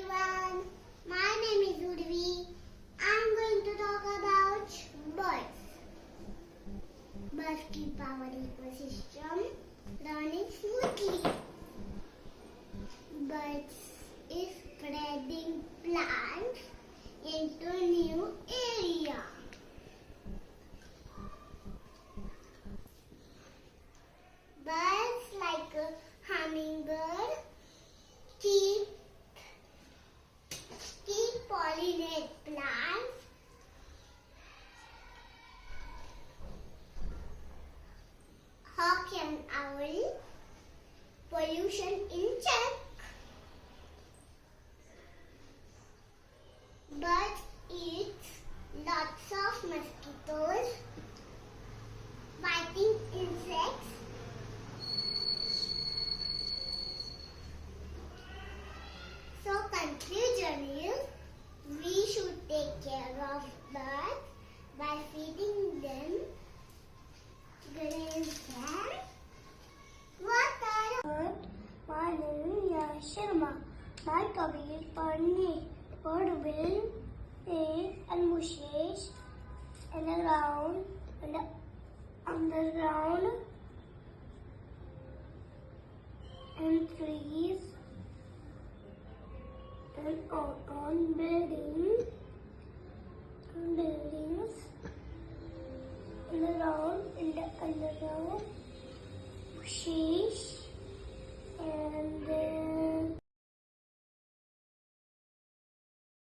everyone. My name is Urvi. I'm going to talk about birds. Birds keep our ecosystem running smoothly. Birds is spreading plants into new area. Birds like a hummingbird keep pollinate plants. Hawk and owl pollution in check. Birds eat lots of mosquitoes, biting insects. So conclusion is, we should take care of birds by feeding them grains and water. My name is Sharma. My topic is Pani. Bird will is and bushes in the ground and underground and trees and on buildings.